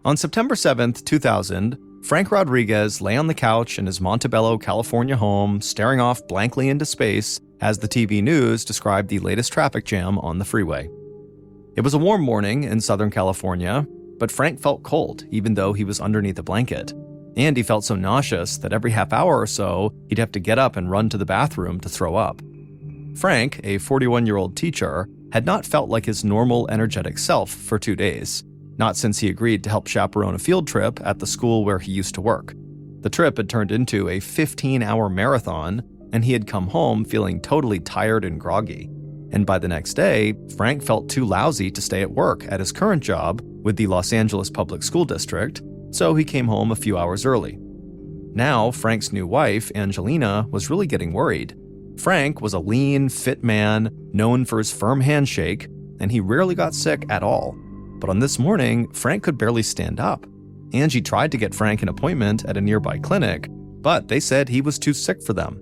On September 7th, 2000, Frank Rodriguez lay on the couch in his Montebello, California home, staring off blankly into space as the TV news described the latest traffic jam on the freeway. It was a warm morning in Southern California, but Frank felt cold even though he was underneath a blanket. And he felt so nauseous that every half hour or so, he'd have to get up and run to the bathroom to throw up. Frank, a 41-year-old teacher, had not felt like his normal, energetic self for 2 days. Not since he agreed to help chaperone a field trip at the school where he used to work. The trip had turned into a 15-hour marathon, and he had come home feeling totally tired and groggy. And by the next day, Frank felt too lousy to stay at work at his current job with the Los Angeles Public School District, so he came home a few hours early. Now, Frank's new wife, Angelina, was really getting worried. Frank was a lean, fit man, known for his firm handshake, and he rarely got sick at all. But on this morning, Frank could barely stand up. Angie tried to get Frank an appointment at a nearby clinic, but they said he was too sick for them.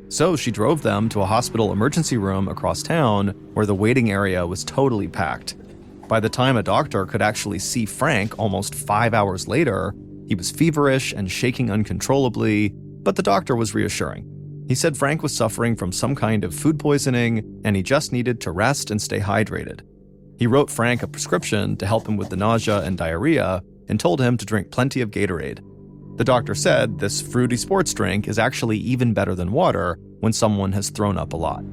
So she drove them to a hospital emergency room across town where the waiting area was totally packed. By the time a doctor could actually see Frank almost 5 hours later, he was feverish and shaking uncontrollably, but the doctor was reassuring. He said Frank was suffering from some kind of food poisoning and he just needed to rest and stay hydrated. He wrote Frank a prescription to help him with the nausea and diarrhea and told him to drink plenty of Gatorade. The doctor said this fruity sports drink is actually even better than water when someone has thrown up a lot.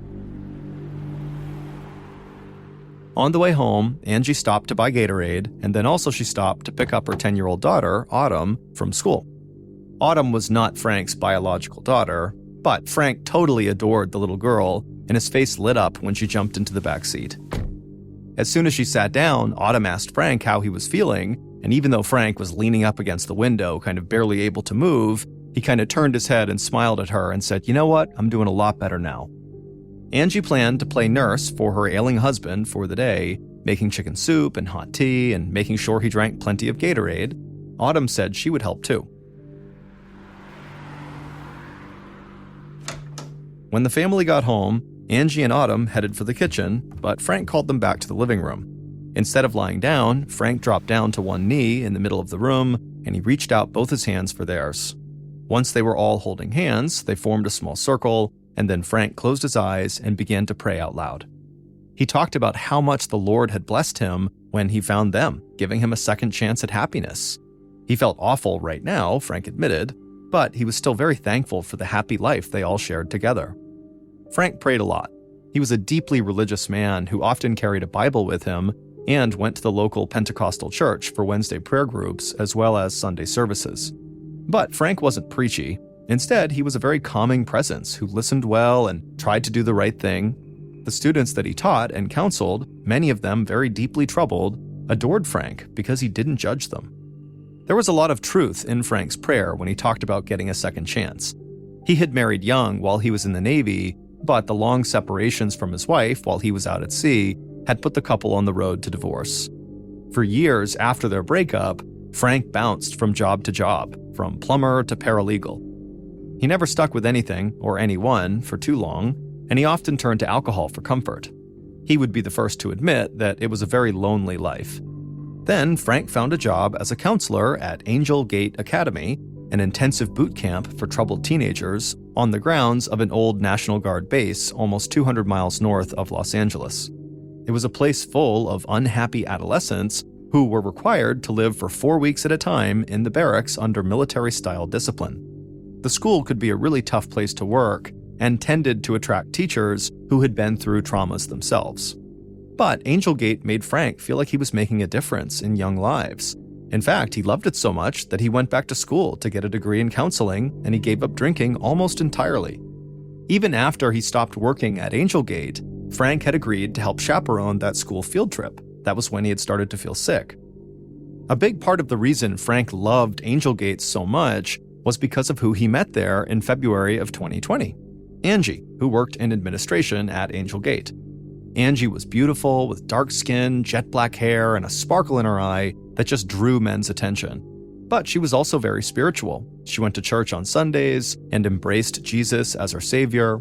On the way home, Angie stopped to buy Gatorade, and then also she stopped to pick up her 10-year-old daughter, Autumn, from school. Autumn was not Frank's biological daughter, but Frank totally adored the little girl, and his face lit up when she jumped into the back seat. As soon as she sat down, Autumn asked Frank how he was feeling, and even though Frank was leaning up against the window, kind of barely able to move, he kind of turned his head and smiled at her and said, "You know what? I'm doing a lot better now." Angie planned to play nurse for her ailing husband for the day, making chicken soup and hot tea and making sure he drank plenty of Gatorade. Autumn said she would help too. When the family got home, Angie and Autumn headed for the kitchen, but Frank called them back to the living room. Instead of lying down, Frank dropped down to one knee in the middle of the room, and he reached out both his hands for theirs. Once they were all holding hands, they formed a small circle, and then Frank closed his eyes and began to pray out loud. He talked about how much the Lord had blessed him when he found them, giving him a second chance at happiness. He felt awful right now, Frank admitted, but he was still very thankful for the happy life they all shared together. Frank prayed a lot. He was a deeply religious man who often carried a Bible with him and went to the local Pentecostal church for Wednesday prayer groups as well as Sunday services. But Frank wasn't preachy. Instead, he was a very calming presence who listened well and tried to do the right thing. The students that he taught and counseled, many of them very deeply troubled, adored Frank because he didn't judge them. There was a lot of truth in Frank's prayer when he talked about getting a second chance. He had married young while he was in the Navy, but the long separations from his wife while he was out at sea had put the couple on the road to divorce. For years after their breakup, Frank bounced from job to job, from plumber to paralegal. He never stuck with anything or anyone for too long, and he often turned to alcohol for comfort. He would be the first to admit that it was a very lonely life. Then Frank found a job as a counselor at Angel Gate Academy, an intensive boot camp for troubled teenagers on the grounds of an old National Guard base almost 200 miles north of Los Angeles. It was a place full of unhappy adolescents who were required to live for 4 weeks at a time in the barracks under military-style discipline. The school could be a really tough place to work and tended to attract teachers who had been through traumas themselves. But Angel Gate made Frank feel like he was making a difference in young lives. In fact, he loved it so much that he went back to school to get a degree in counseling, and he gave up drinking almost entirely. Even after he stopped working at Angel Gate, Frank had agreed to help chaperone that school field trip. That was when he had started to feel sick. A big part of the reason Frank loved Angel Gate so much was because of who he met there in February of 2020. Angie, who worked in administration at Angel Gate. Angie was beautiful, with dark skin, jet black hair, and a sparkle in her eye that just drew men's attention. But she was also very spiritual. She went to church on Sundays and embraced Jesus as her savior.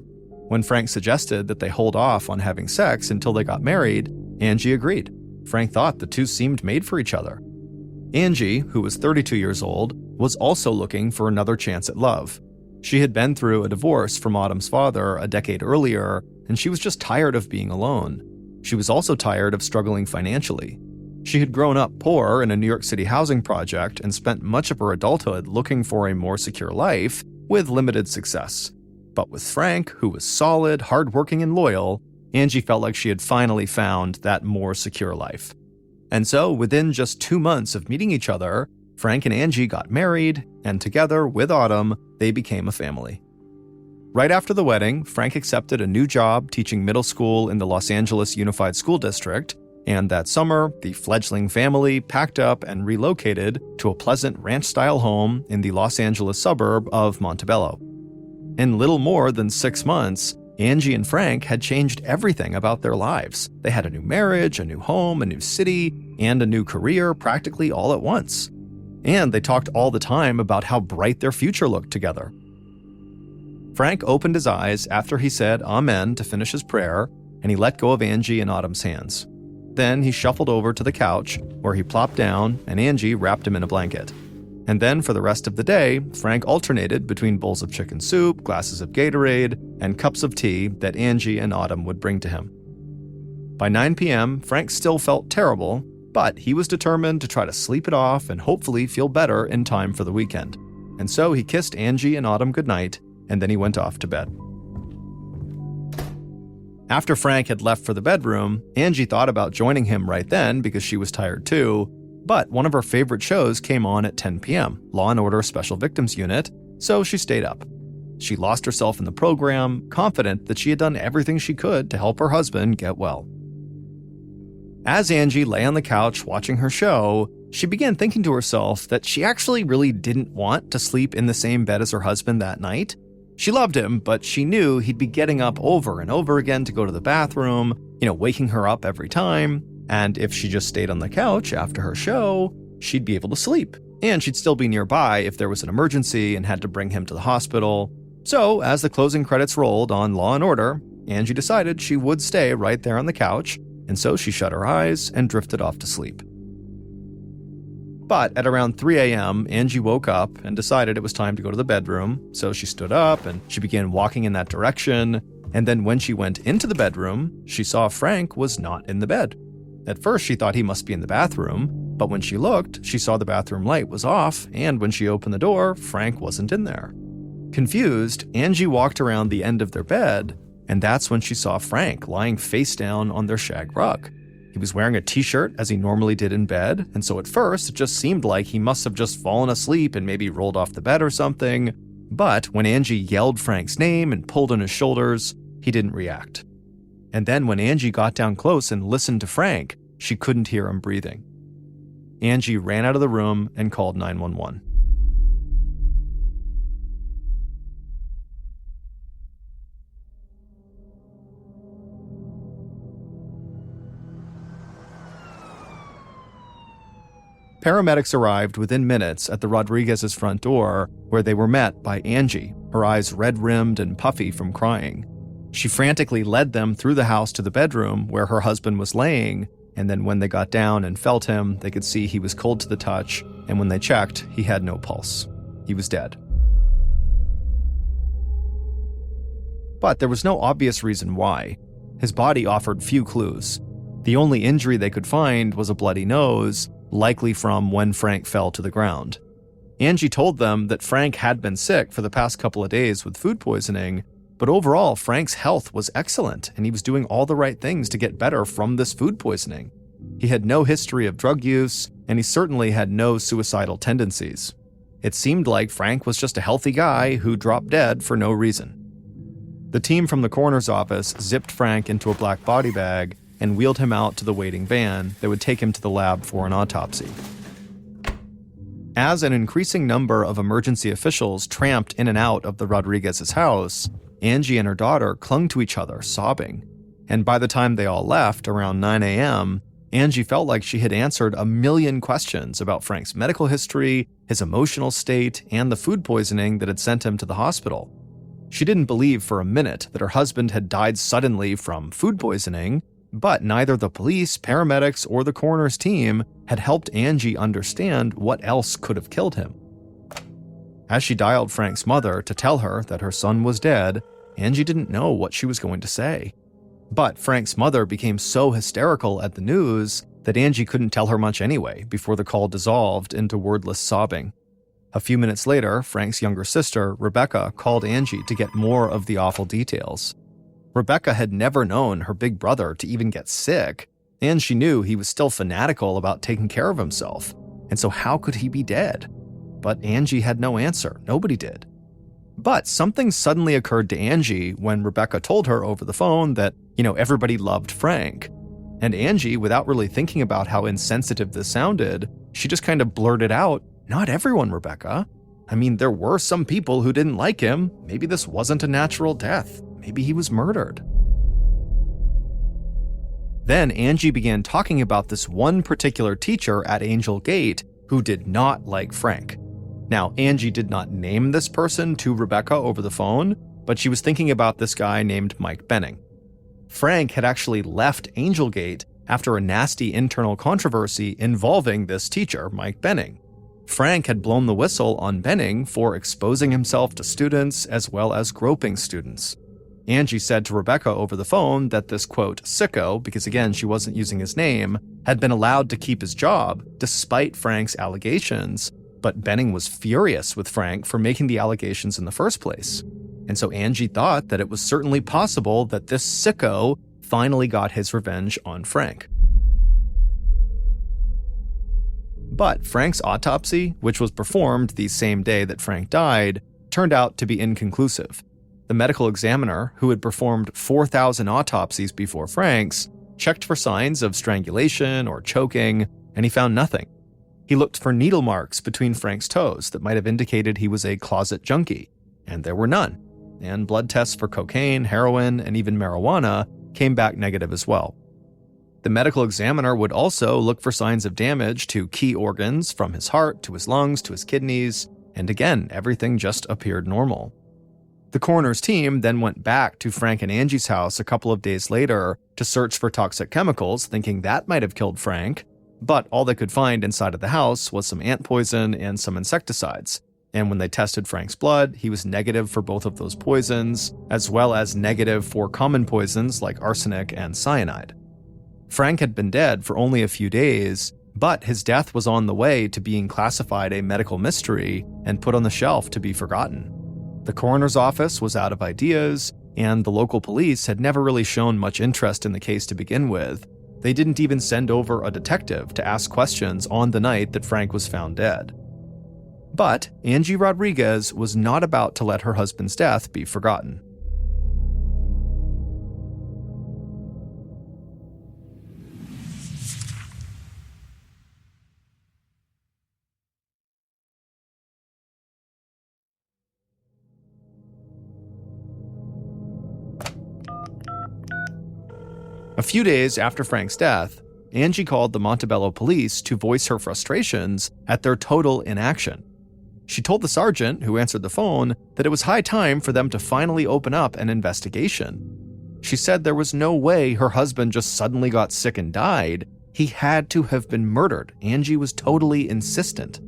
When Frank suggested that they hold off on having sex until they got married, Angie agreed. Frank thought the two seemed made for each other. Angie, who was 32 years old, was also looking for another chance at love. She had been through a divorce from Autumn's father a decade earlier, and she was just tired of being alone. She was also tired of struggling financially. She had grown up poor in a New York City housing project and spent much of her adulthood looking for a more secure life, with limited success. But with Frank, who was solid, hardworking, and loyal, Angie felt like she had finally found that more secure life. And so, within just 2 months of meeting each other, Frank and Angie got married, and together with Autumn, they became a family. Right after the wedding, Frank accepted a new job teaching middle school in the Los Angeles Unified School District, and that summer, the fledgling family packed up and relocated to a pleasant ranch-style home in the Los Angeles suburb of Montebello. In little more than 6 months, Angie and Frank had changed everything about their lives. They had a new marriage, a new home, a new city, and a new career practically all at once. And they talked all the time about how bright their future looked together. Frank opened his eyes after he said Amen to finish his prayer, and he let go of Angie and Autumn's hands. Then he shuffled over to the couch, where he plopped down, and Angie wrapped him in a blanket. And then for the rest of the day, Frank alternated between bowls of chicken soup, glasses of Gatorade, and cups of tea that Angie and Autumn would bring to him. By 9 p.m., Frank still felt terrible, but he was determined to try to sleep it off and hopefully feel better in time for the weekend. And so he kissed Angie and Autumn goodnight, and then he went off to bed. After Frank had left for the bedroom, Angie thought about joining him right then because she was tired too, but one of her favorite shows came on at 10 p.m., Law & Order Special Victims Unit, so she stayed up. She lost herself in the program, confident that she had done everything she could to help her husband get well. As Angie lay on the couch watching her show, she began thinking to herself that she actually really didn't want to sleep in the same bed as her husband that night. She loved him, but she knew he'd be getting up over and over again to go to the bathroom, waking her up every time. And if she just stayed on the couch after her show, she'd be able to sleep. And she'd still be nearby if there was an emergency and had to bring him to the hospital. So, as the closing credits rolled on Law & Order, Angie decided she would stay right there on the couch, and so she shut her eyes and drifted off to sleep. But at around 3 a.m., Angie woke up and decided it was time to go to the bedroom, so she stood up and she began walking in that direction, and then when she went into the bedroom, she saw Frank was not in the bed. At first, she thought he must be in the bathroom, but when she looked, she saw the bathroom light was off, and when she opened the door, Frank wasn't in there. Confused, Angie walked around the end of their bed, and that's when she saw Frank lying face down on their shag rug. He was wearing a t-shirt as he normally did in bed, and so at first, it just seemed like he must have just fallen asleep and maybe rolled off the bed or something. But when Angie yelled Frank's name and pulled on his shoulders, he didn't react. And then when Angie got down close and listened to Frank, she couldn't hear him breathing. Angie ran out of the room and called 911. Paramedics arrived within minutes at the Rodriguez's front door, where they were met by Angie, her eyes red-rimmed and puffy from crying. She frantically led them through the house to the bedroom where her husband was laying, and then when they got down and felt him, they could see he was cold to the touch, and when they checked, he had no pulse. He was dead. But there was no obvious reason why. His body offered few clues. The only injury they could find was a bloody nose, likely from when Frank fell to the ground. Angie told them that Frank had been sick for the past couple of days with food poisoning, but overall, Frank's health was excellent, and he was doing all the right things to get better from this food poisoning. He had no history of drug use, and he certainly had no suicidal tendencies. It seemed like Frank was just a healthy guy who dropped dead for no reason. The team from the coroner's office zipped Frank into a black body bag and wheeled him out to the waiting van that would take him to the lab for an autopsy. As an increasing number of emergency officials tramped in and out of the Rodriguez's house, Angie and her daughter clung to each other, sobbing. And by the time they all left, around 9 a.m., Angie felt like she had answered a million questions about Frank's medical history, his emotional state, and the food poisoning that had sent him to the hospital. She didn't believe for a minute that her husband had died suddenly from food poisoning, But neither the police, paramedics, or the coroner's team had helped Angie understand what else could have killed him. As she dialed Frank's mother to tell her that her son was dead, Angie didn't know what she was going to say. But Frank's mother became so hysterical at the news that Angie couldn't tell her much anyway before the call dissolved into wordless sobbing. A few minutes later, Frank's younger sister, Rebecca, called Angie to get more of the awful details. Rebecca had never known her big brother to even get sick, and she knew he was still fanatical about taking care of himself, and so how could he be dead? But Angie had no answer. Nobody did. But something suddenly occurred to Angie when Rebecca told her over the phone that, everybody loved Frank. And Angie, without really thinking about how insensitive this sounded, she just kind of blurted out, "Not everyone, Rebecca. I mean, there were some people who didn't like him. Maybe this wasn't a natural death. Maybe he was murdered." Then Angie began talking about this one particular teacher at Angel Gate who did not like Frank. Now, Angie did not name this person to Rebecca over the phone, but she was thinking about this guy named Mike Benning. Frank had actually left Angel Gate after a nasty internal controversy involving this teacher, Mike Benning. Frank had blown the whistle on Benning for exposing himself to students as well as groping students. Angie said to Rebecca over the phone that this, quote, sicko, because again, she wasn't using his name, had been allowed to keep his job despite Frank's allegations, but Benning was furious with Frank for making the allegations in the first place. And so Angie thought that it was certainly possible that this sicko finally got his revenge on Frank. But Frank's autopsy, which was performed the same day that Frank died, turned out to be inconclusive. The medical examiner, who had performed 4,000 autopsies before Frank's, checked for signs of strangulation or choking, and he found nothing. He looked for needle marks between Frank's toes that might have indicated he was a closet junkie, and there were none. And blood tests for cocaine, heroin, and even marijuana came back negative as well. The medical examiner would also look for signs of damage to key organs from his heart to his lungs to his kidneys, and again, everything just appeared normal. The coroner's team then went back to Frank and Angie's house a couple of days later to search for toxic chemicals, thinking that might have killed Frank, but all they could find inside of the house was some ant poison and some insecticides. And when they tested Frank's blood, he was negative for both of those poisons, as well as negative for common poisons like arsenic and cyanide. Frank had been dead for only a few days, but his death was on the way to being classified a medical mystery and put on the shelf to be forgotten. The coroner's office was out of ideas, and the local police had never really shown much interest in the case to begin with. They didn't even send over a detective to ask questions on the night that Frank was found dead. But Angie Rodriguez was not about to let her husband's death be forgotten. A few days after Frank's death, Angie called the Montebello police to voice her frustrations at their total inaction. She told the sergeant who answered the phone that it was high time for them to finally open up an investigation. She said there was no way her husband just suddenly got sick and died. He had to have been murdered. Angie was totally insistent.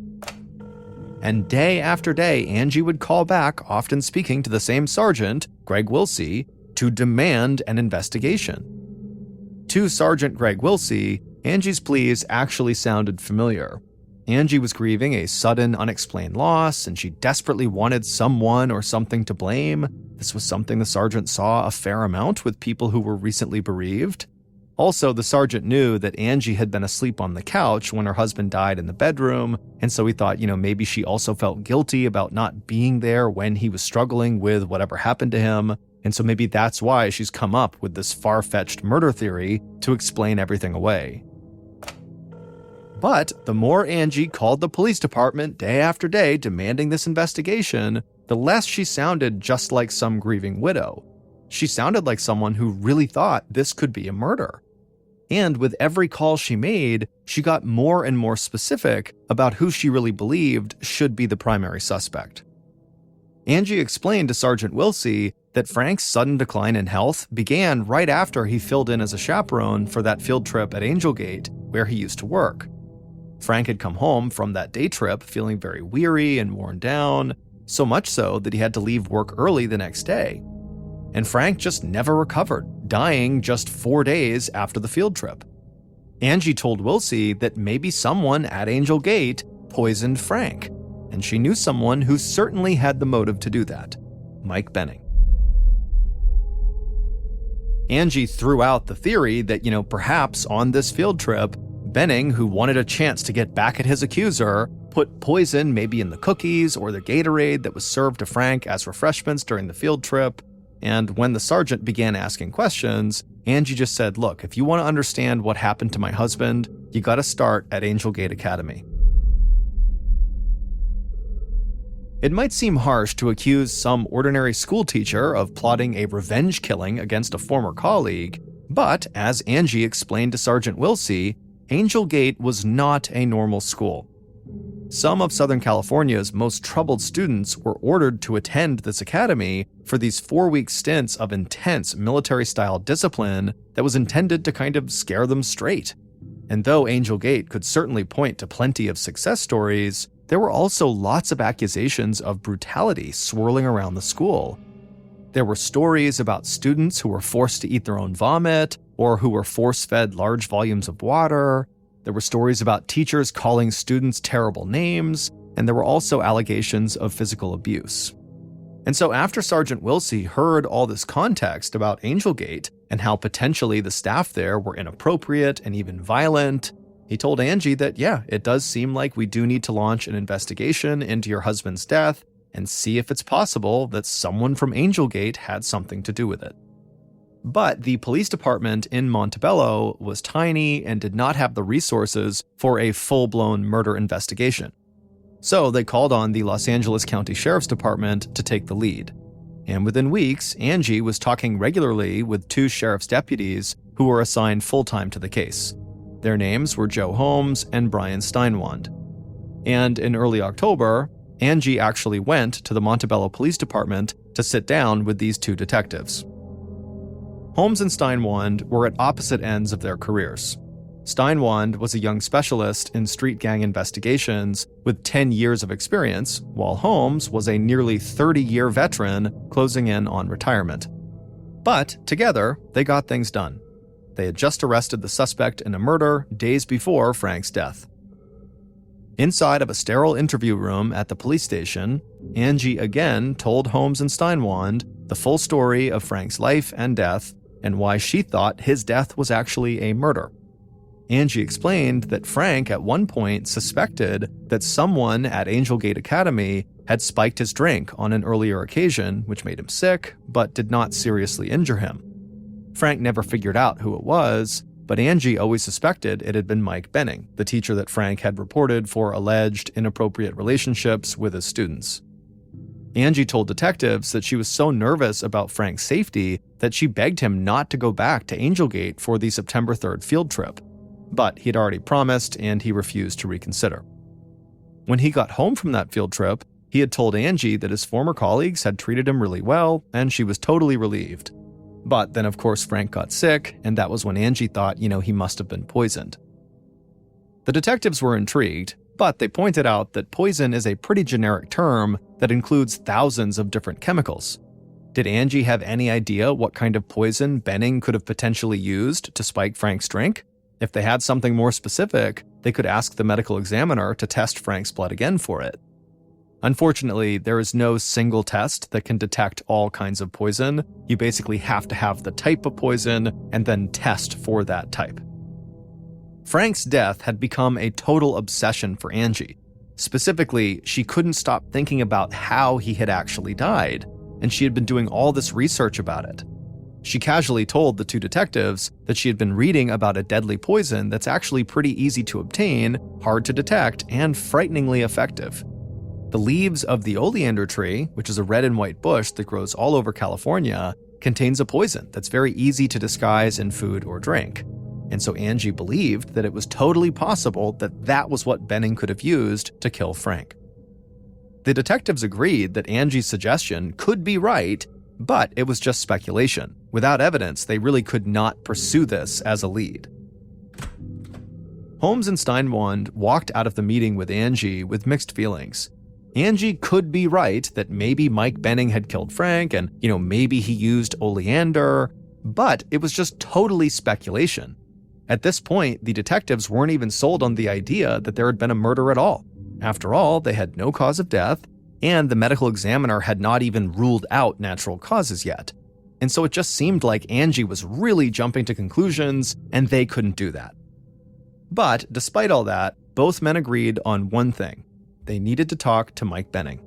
And day after day, Angie would call back, often speaking to the same sergeant, Greg Wilsey, to demand an investigation. To Sergeant Greg Wilsey, Angie's pleas actually sounded familiar. Angie was grieving a sudden, unexplained loss, and she desperately wanted someone or something to blame. This was something the sergeant saw a fair amount with people who were recently bereaved. Also, the sergeant knew that Angie had been asleep on the couch when her husband died in the bedroom, and so he thought, maybe she also felt guilty about not being there when he was struggling with whatever happened to him, and so maybe that's why she's come up with this far-fetched murder theory to explain everything away. But the more Angie called the police department day after day demanding this investigation, the less she sounded just like some grieving widow. She sounded like someone who really thought this could be a murder. And with every call she made, she got more and more specific about who she really believed should be the primary suspect. Angie explained to Sergeant Wilsey that Frank's sudden decline in health began right after he filled in as a chaperone for that field trip at Angel Gate, where he used to work. Frank had come home from that day trip feeling very weary and worn down, so much so that he had to leave work early the next day. And Frank just never recovered, dying just 4 days after the field trip. Angie told Wilsey that maybe someone at Angel Gate poisoned Frank, and she knew someone who certainly had the motive to do that: Mike Benning. Angie threw out the theory that, perhaps on this field trip, Benning, who wanted a chance to get back at his accuser, put poison maybe in the cookies or the Gatorade that was served to Frank as refreshments during the field trip. And when the sergeant began asking questions, Angie just said, "Look, if you want to understand what happened to my husband, you got to start at Angel Gate Academy." It might seem harsh to accuse some ordinary school teacher of plotting a revenge killing against a former colleague, but as Angie explained to Sergeant Wilsey, Angel Gate was not a normal school. Some of Southern California's most troubled students were ordered to attend this academy for these 4-week stints of intense military-style discipline that was intended to kind of scare them straight. And though Angel Gate could certainly point to plenty of success stories, there were also lots of accusations of brutality swirling around the school. There were stories about students who were forced to eat their own vomit, or who were force-fed large volumes of water. There were stories about teachers calling students terrible names, and there were also allegations of physical abuse. And so after Sergeant Wilsey heard all this context about Angel Gate and how potentially the staff there were inappropriate and even violent, he told Angie that, yeah, it does seem like we do need to launch an investigation into your husband's death and see if it's possible that someone from Angel Gate had something to do with it. But the police department in Montebello was tiny and did not have the resources for a full-blown murder investigation. So they called on the Los Angeles County Sheriff's Department to take the lead. And within weeks, Angie was talking regularly with 2 sheriff's deputies who were assigned full-time to the case. Their names were Joe Holmes and Brian Steinwand. And in early October, Angie actually went to the Montebello Police Department to sit down with these 2 detectives. Holmes and Steinwand were at opposite ends of their careers. Steinwand was a young specialist in street gang investigations with 10 years of experience, while Holmes was a nearly 30-year veteran closing in on retirement. But together, they got things done. They had just arrested the suspect in a murder days before Frank's death. Inside of a sterile interview room at the police station, Angie again told Holmes and Steinwand the full story of Frank's life and death and why she thought his death was actually a murder. Angie explained that Frank at one point suspected that someone at Angel Gate Academy had spiked his drink on an earlier occasion, which made him sick, but did not seriously injure him. Frank never figured out who it was, but Angie always suspected it had been Mike Benning, the teacher that Frank had reported for alleged inappropriate relationships with his students. Angie told detectives that she was so nervous about Frank's safety that she begged him not to go back to Angel Gate for the September 3rd field trip. But he'd already promised, and he refused to reconsider. When he got home from that field trip, he had told Angie that his former colleagues had treated him really well, and she was totally relieved. But then, of course, Frank got sick, and that was when Angie thought, he must have been poisoned. The detectives were intrigued, but they pointed out that poison is a pretty generic term that includes thousands of different chemicals. Did Angie have any idea what kind of poison Benning could have potentially used to spike Frank's drink? If they had something more specific, they could ask the medical examiner to test Frank's blood again for it. Unfortunately, there is no single test that can detect all kinds of poison. You basically have to have the type of poison and then test for that type. Frank's death had become a total obsession for Angie. Specifically, she couldn't stop thinking about how he had actually died, and she had been doing all this research about it. She casually told the 2 detectives that she had been reading about a deadly poison that's actually pretty easy to obtain, hard to detect, and frighteningly effective. The leaves of the oleander tree, which is a red and white bush that grows all over California, contains a poison that's very easy to disguise in food or drink. And so Angie believed that it was totally possible that that was what Benning could have used to kill Frank. The detectives agreed that Angie's suggestion could be right, but it was just speculation. Without evidence, they really could not pursue this as a lead. Holmes and Steinwand walked out of the meeting with Angie with mixed feelings. Angie could be right that maybe Mike Benning had killed Frank and, maybe he used oleander, but it was just totally speculation. At this point, the detectives weren't even sold on the idea that there had been a murder at all. After all, they had no cause of death, and the medical examiner had not even ruled out natural causes yet. And so it just seemed like Angie was really jumping to conclusions, and they couldn't do that. But despite all that, both men agreed on one thing. They needed to talk to Mike Benning.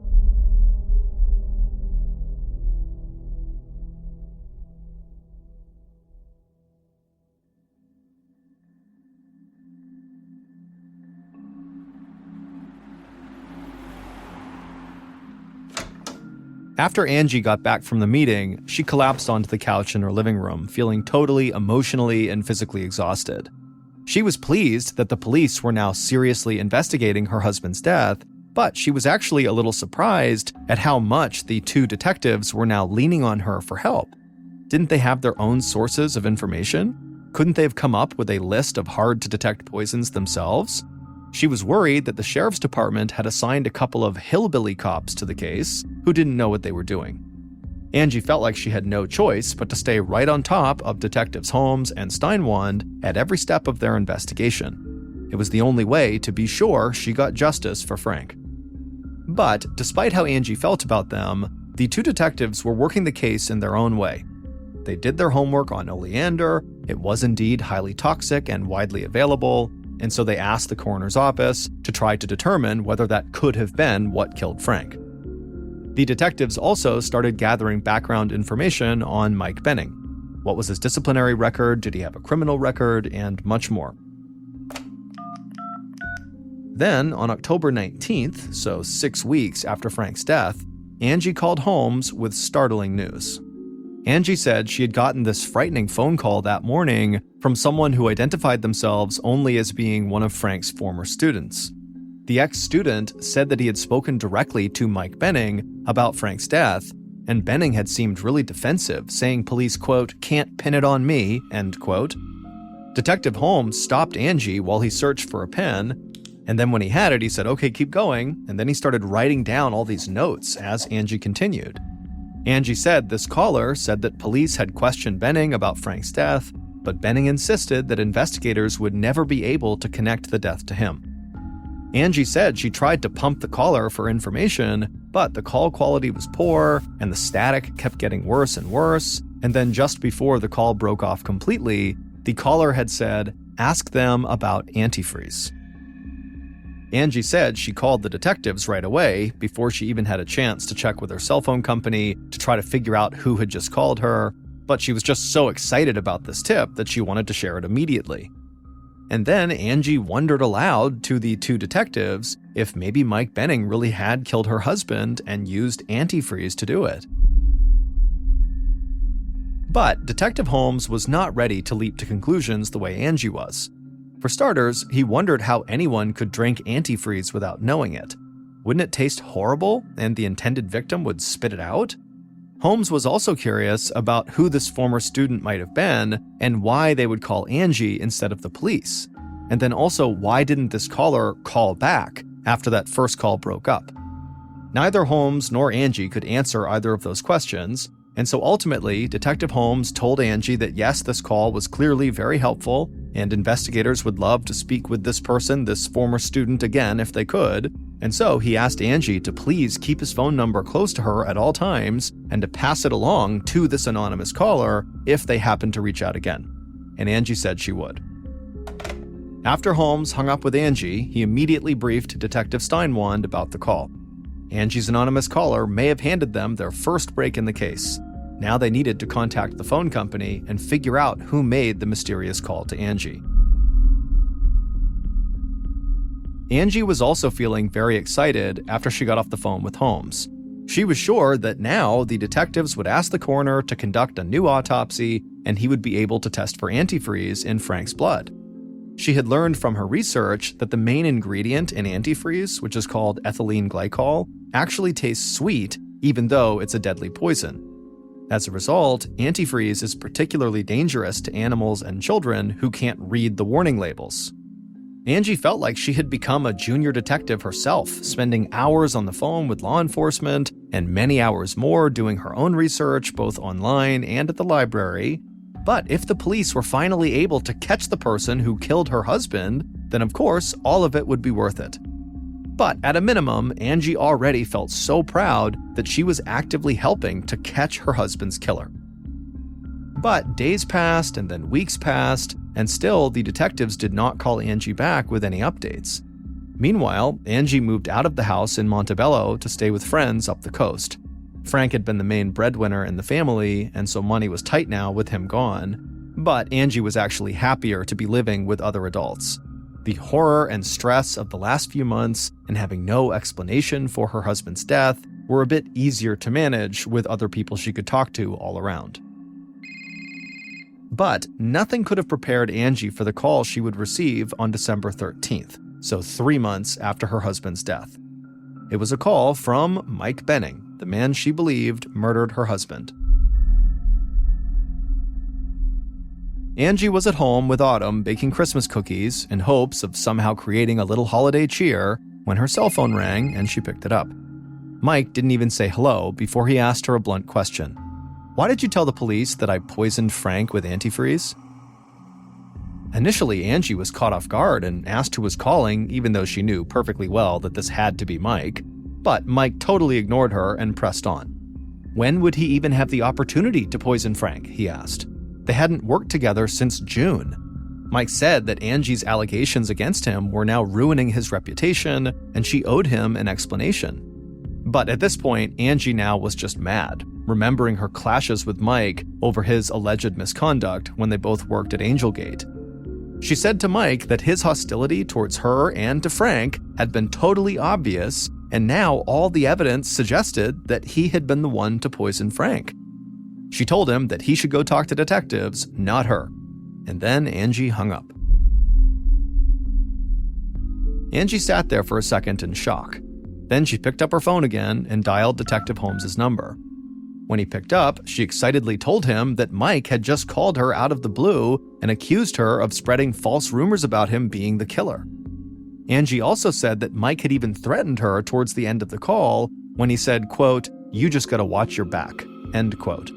After Angie got back from the meeting, she collapsed onto the couch in her living room, feeling totally emotionally and physically exhausted. She was pleased that the police were now seriously investigating her husband's death, but she was actually a little surprised at how much the two detectives were now leaning on her for help. Didn't they have their own sources of information? Couldn't they have come up with a list of hard-to-detect poisons themselves? She was worried that the sheriff's department had assigned a couple of hillbilly cops to the case who didn't know what they were doing. Angie felt like she had no choice but to stay right on top of Detectives Holmes and Steinwand at every step of their investigation. It was the only way to be sure she got justice for Frank. But despite how Angie felt about them, the two detectives were working the case in their own way. They did their homework on oleander. It was indeed highly toxic and widely available, and so they asked the coroner's office to try to determine whether that could have been what killed Frank. The detectives also started gathering background information on Mike Benning. What was his disciplinary record? Did he have a criminal record? And much more. Then, on October 19th, so 6 weeks after Frank's death, Angie called Holmes with startling news. Angie said she had gotten this frightening phone call that morning from someone who identified themselves only as being one of Frank's former students. The ex-student said that he had spoken directly to Mike Benning about Frank's death, and Benning had seemed really defensive, saying police, quote, "can't pin it on me," end quote. Detective Holmes stopped Angie while he searched for a pen, and then when he had it, he said, "Okay, keep going," and then he started writing down all these notes as Angie continued. Angie said this caller said that police had questioned Benning about Frank's death, but Benning insisted that investigators would never be able to connect the death to him. Angie said she tried to pump the caller for information, but the call quality was poor, and the static kept getting worse and worse, and then just before the call broke off completely, the caller had said, "Ask them about antifreeze." Angie said she called the detectives right away before she even had a chance to check with her cell phone company to try to figure out who had just called her, but she was just so excited about this tip that she wanted to share it immediately. And then Angie wondered aloud to the two detectives if maybe Mike Benning really had killed her husband and used antifreeze to do it. But Detective Holmes was not ready to leap to conclusions the way Angie was. For starters, he wondered how anyone could drink antifreeze without knowing it. Wouldn't it taste horrible and the intended victim would spit it out? Holmes was also curious about who this former student might have been and why they would call Angie instead of the police. And then also, why didn't this caller call back after that first call broke up? Neither Holmes nor Angie could answer either of those questions, and so ultimately, Detective Holmes told Angie that yes, this call was clearly very helpful, and investigators would love to speak with this person, this former student, again if they could, and so he asked Angie to please keep his phone number close to her at all times and to pass it along to this anonymous caller if they happened to reach out again. And Angie said she would. After Holmes hung up with Angie, he immediately briefed Detective Steinwand about the call. Angie's anonymous caller may have handed them their first break in the case. Now they needed to contact the phone company and figure out who made the mysterious call to Angie. Angie was also feeling very excited after she got off the phone with Holmes. She was sure that now the detectives would ask the coroner to conduct a new autopsy and he would be able to test for antifreeze in Frank's blood. She had learned from her research that the main ingredient in antifreeze, which is called ethylene glycol, actually tastes sweet, even though it's a deadly poison. As a result, antifreeze is particularly dangerous to animals and children who can't read the warning labels. Angie felt like she had become a junior detective herself, spending hours on the phone with law enforcement and many hours more doing her own research both online and at the library. But if the police were finally able to catch the person who killed her husband, then of course all of it would be worth it. But at a minimum, Angie already felt so proud that she was actively helping to catch her husband's killer. But days passed and then weeks passed, and still the detectives did not call Angie back with any updates. Meanwhile, Angie moved out of the house in Montebello to stay with friends up the coast. Frank had been the main breadwinner in the family, and so money was tight now with him gone. But Angie was actually happier to be living with other adults. The horror and stress of the last few months and having no explanation for her husband's death were a bit easier to manage with other people she could talk to all around. But nothing could have prepared Angie for the call she would receive on December 13th, so 3 months after her husband's death. It was a call from Mike Benning, the man she believed murdered her husband. Angie was at home with Autumn baking Christmas cookies in hopes of somehow creating a little holiday cheer when her cell phone rang and she picked it up. Mike didn't even say hello before he asked her a blunt question. "Why did you tell the police that I poisoned Frank with antifreeze?" Initially, Angie was caught off guard and asked who was calling, even though she knew perfectly well that this had to be Mike. But Mike totally ignored her and pressed on. When would he even have the opportunity to poison Frank, he asked. They hadn't worked together since June. Mike said that Angie's allegations against him were now ruining his reputation, and she owed him an explanation. But at this point, Angie now was just mad, remembering her clashes with Mike over his alleged misconduct when they both worked at Angelgate. She said to Mike that his hostility towards her and to Frank had been totally obvious, and now all the evidence suggested that he had been the one to poison Frank. She told him that he should go talk to detectives, not her. And then Angie hung up. Angie sat there for a second in shock. Then she picked up her phone again and dialed Detective Holmes's number. When he picked up, she excitedly told him that Mike had just called her out of the blue and accused her of spreading false rumors about him being the killer. Angie also said that Mike had even threatened her towards the end of the call when he said, quote, "You just gotta watch your back," end quote.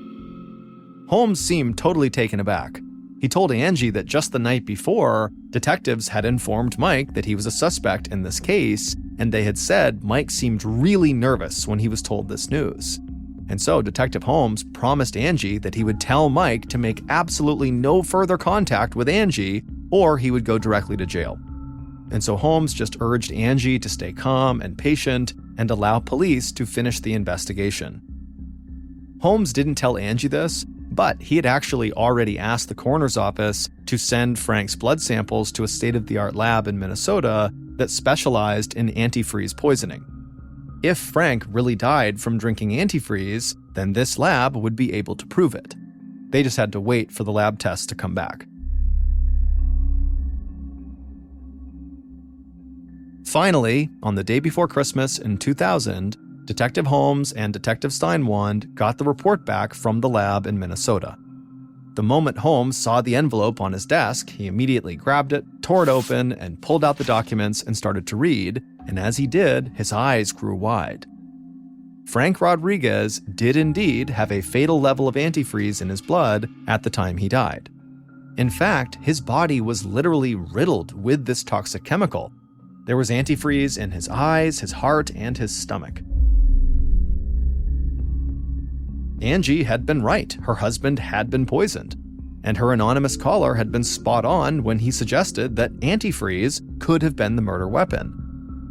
Holmes seemed totally taken aback. He told Angie that just the night before, detectives had informed Mike that he was a suspect in this case, and they had said Mike seemed really nervous when he was told this news. And so Detective Holmes promised Angie that he would tell Mike to make absolutely no further contact with Angie, or he would go directly to jail. And so Holmes just urged Angie to stay calm and patient and allow police to finish the investigation. Holmes didn't tell Angie this, but he had actually already asked the coroner's office to send Frank's blood samples to a state-of-the-art lab in Minnesota that specialized in antifreeze poisoning. If Frank really died from drinking antifreeze, then this lab would be able to prove it. They just had to wait for the lab tests to come back. Finally, on the day before Christmas in 2000, Detective Holmes and Detective Steinwand got the report back from the lab in Minnesota. The moment Holmes saw the envelope on his desk, he immediately grabbed it, tore it open, and pulled out the documents and started to read, and as he did, his eyes grew wide. Frank Rodriguez did indeed have a fatal level of antifreeze in his blood at the time he died. In fact, his body was literally riddled with this toxic chemical. There was antifreeze in his eyes, his heart, and his stomach. Angie had been right. Her husband had been poisoned. And her anonymous caller had been spot on when he suggested that antifreeze could have been the murder weapon.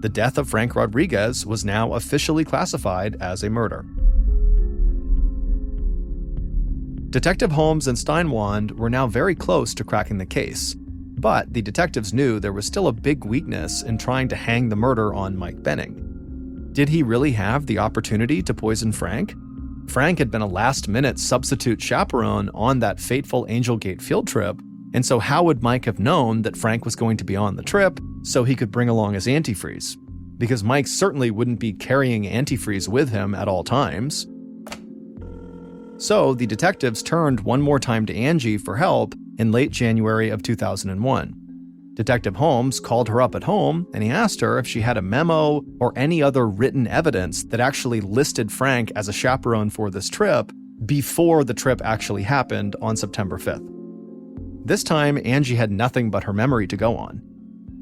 The death of Frank Rodriguez was now officially classified as a murder. Detective Holmes and Steinwand were now very close to cracking the case, but the detectives knew there was still a big weakness in trying to hang the murder on Mike Benning. Did he really have the opportunity to poison Frank? Frank had been a last-minute substitute chaperone on that fateful Angelgate field trip, And so how would Mike have known that Frank was going to be on the trip so he could bring along his antifreeze? Because Mike certainly wouldn't be carrying antifreeze with him at all times. So the detectives turned one more time to Angie for help in late January of 2001. Detective Holmes called her up at home and he asked her if she had a memo or any other written evidence that actually listed Frank as a chaperone for this trip before the trip actually happened on September 5th. This time, Angie had nothing but her memory to go on.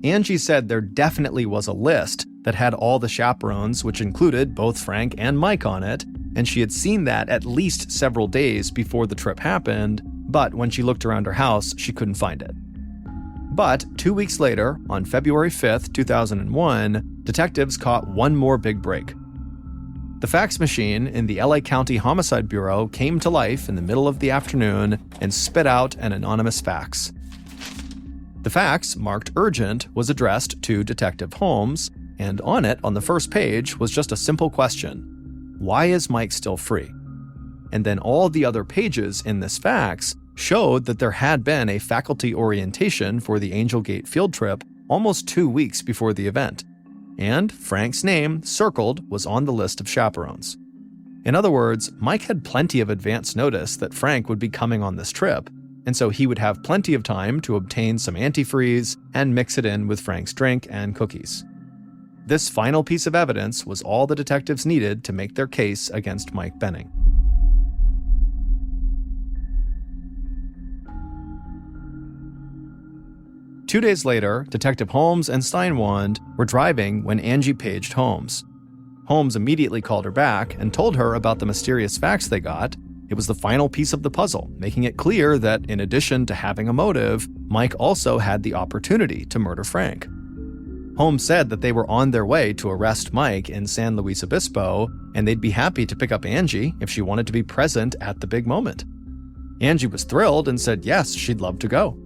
Angie said there definitely was a list that had all the chaperones, which included both Frank and Mike on it, and she had seen that at least several days before the trip happened, but when she looked around her house, she couldn't find it. But 2 weeks later, on February 5th, 2001, detectives caught one more big break. The fax machine in the LA County Homicide Bureau came to life in the middle of the afternoon and spit out an anonymous fax. The fax, marked urgent, was addressed to Detective Holmes, and on it, on the first page, was just a simple question: why is Mike still free? And then all the other pages in this fax showed that there had been a faculty orientation for the Angel Gate field trip almost 2 weeks before the event, and Frank's name, circled, was on the list of chaperones. In other words, Mike had plenty of advance notice that Frank would be coming on this trip, and so he would have plenty of time to obtain some antifreeze and mix it in with Frank's drink and cookies. This final piece of evidence was all the detectives needed to make their case against Mike Benning. Two days later, Detective Holmes and Steinwand were driving when Angie paged Holmes. Holmes immediately called her back and told her about the mysterious fax they got. It was the final piece of the puzzle, making it clear that in addition to having a motive, Mike also had the opportunity to murder Frank. Holmes said that they were on their way to arrest Mike in San Luis Obispo, and they'd be happy to pick up Angie if she wanted to be present at the big moment. Angie was thrilled and said yes, she'd love to go.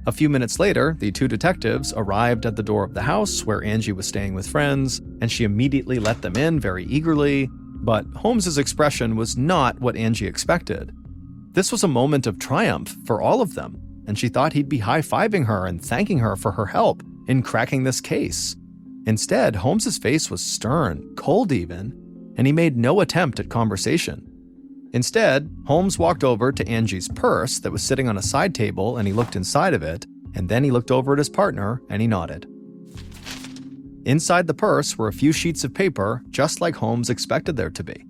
A few minutes later, the two detectives arrived at the door of the house where Angie was staying with friends, and she immediately let them in very eagerly, but Holmes's expression was not what Angie expected. This was a moment of triumph for all of them, and she thought he'd be high-fiving her and thanking her for her help in cracking this case. Instead, Holmes's face was stern, cold even, and he made no attempt at conversation. Instead, Holmes walked over to Angie's purse that was sitting on a side table and he looked inside of it, and then he looked over at his partner and he nodded. Inside the purse were a few sheets of paper, just like Holmes expected there to be.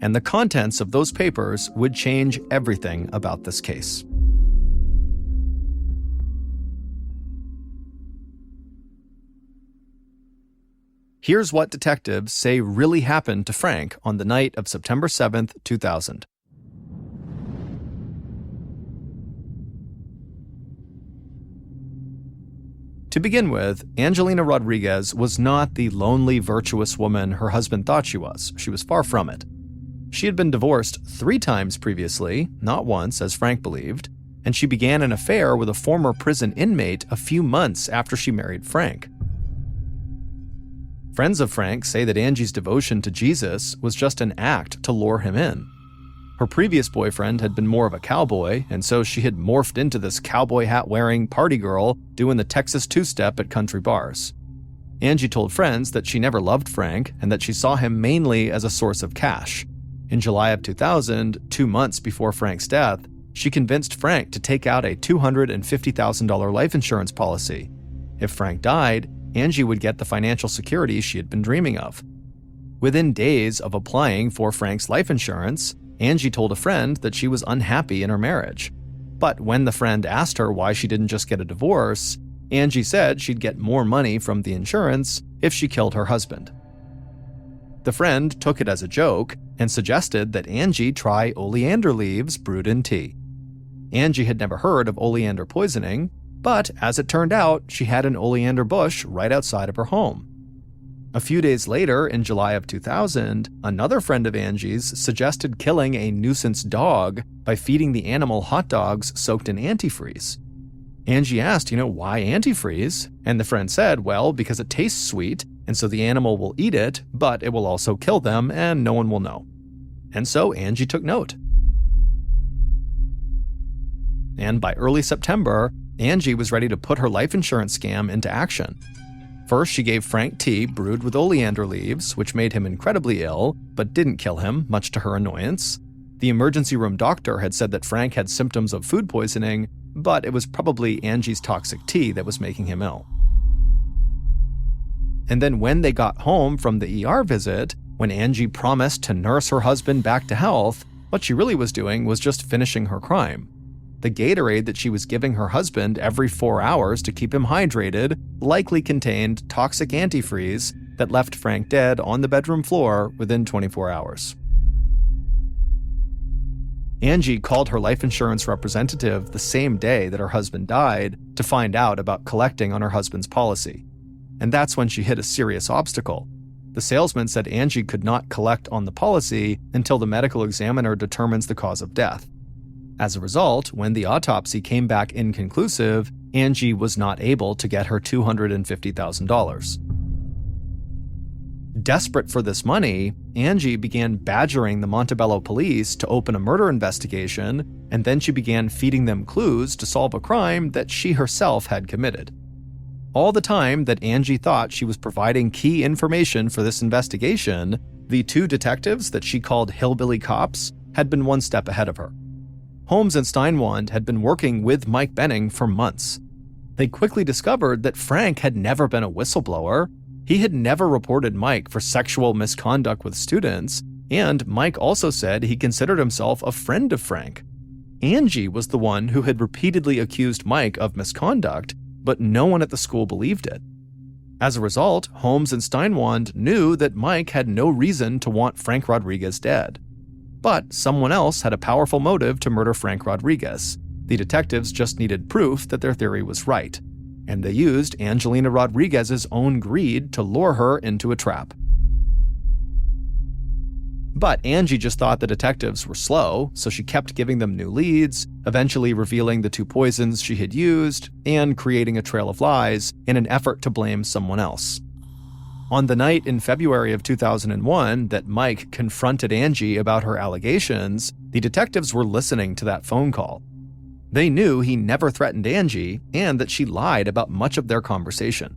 And the contents of those papers would change everything about this case. Here's what detectives say really happened to Frank on the night of September 7th, 2000. To begin with, Angelina Rodriguez was not the lonely, virtuous woman her husband thought she was. She was far from it. She had been divorced 3 times previously, not once, as Frank believed, and she began an affair with a former prison inmate a few months after she married Frank. Friends of Frank say that Angie's devotion to Jesus was just an act to lure him in. Her previous boyfriend had been more of a cowboy, and so she had morphed into this cowboy hat-wearing party girl doing the Texas two-step at country bars. Angie told friends that she never loved Frank and that she saw him mainly as a source of cash. In July of 2000, 2 months before Frank's death, she convinced Frank to take out a $250,000 life insurance policy. If Frank died, Angie would get the financial security she had been dreaming of. Within days of applying for Frank's life insurance, Angie told a friend that she was unhappy in her marriage. But when the friend asked her why she didn't just get a divorce, Angie said she'd get more money from the insurance if she killed her husband. The friend took it as a joke and suggested that Angie try oleander leaves brewed in tea. Angie had never heard of oleander poisoning, but as it turned out, she had an oleander bush right outside of her home. A few days later, in July of 2000, another friend of Angie's suggested killing a nuisance dog by feeding the animal hot dogs soaked in antifreeze. Angie asked, why antifreeze? And the friend said, well, because it tastes sweet, and so the animal will eat it, but it will also kill them, and no one will know. and so Angie took note. And by early September, Angie was ready to put her life insurance scam into action. First, she gave Frank tea brewed with oleander leaves, which made him incredibly ill, but didn't kill him, much to her annoyance. The emergency room doctor had said that Frank had symptoms of food poisoning, but it was probably Angie's toxic tea that was making him ill. And then when they got home from the ER visit, when Angie promised to nurse her husband back to health, what she really was doing was just finishing her crime. The Gatorade that she was giving her husband every 4 hours to keep him hydrated likely contained toxic antifreeze that left Frank dead on the bedroom floor within 24 hours. Angie called her life insurance representative the same day that her husband died to find out about collecting on her husband's policy. And that's when she hit a serious obstacle. The salesman said Angie could not collect on the policy until the medical examiner determines the cause of death. As a result, when the autopsy came back inconclusive, Angie was not able to get her $250,000. Desperate for this money, Angie began badgering the Montebello police to open a murder investigation, and then she began feeding them clues to solve a crime that she herself had committed. All the time that Angie thought she was providing key information for this investigation, the two detectives that she called hillbilly cops had been one step ahead of her. Holmes and Steinwand had been working with Mike Benning for months. They quickly discovered that Frank had never been a whistleblower. He had never reported Mike for sexual misconduct with students, and Mike also said he considered himself a friend of Frank. Angie was the one who had repeatedly accused Mike of misconduct, but no one at the school believed it. As a result, Holmes and Steinwand knew that Mike had no reason to want Frank Rodriguez dead. But someone else had a powerful motive to murder Frank Rodriguez. The detectives just needed proof that their theory was right, and they used Angelina Rodriguez's own greed to lure her into a trap. But Angie just thought the detectives were slow, so she kept giving them new leads, eventually revealing the two poisons she had used, and creating a trail of lies in an effort to blame someone else. On the night in February of 2001 that Mike confronted Angie about her allegations, the detectives were listening to that phone call. They knew he never threatened Angie and that she lied about much of their conversation.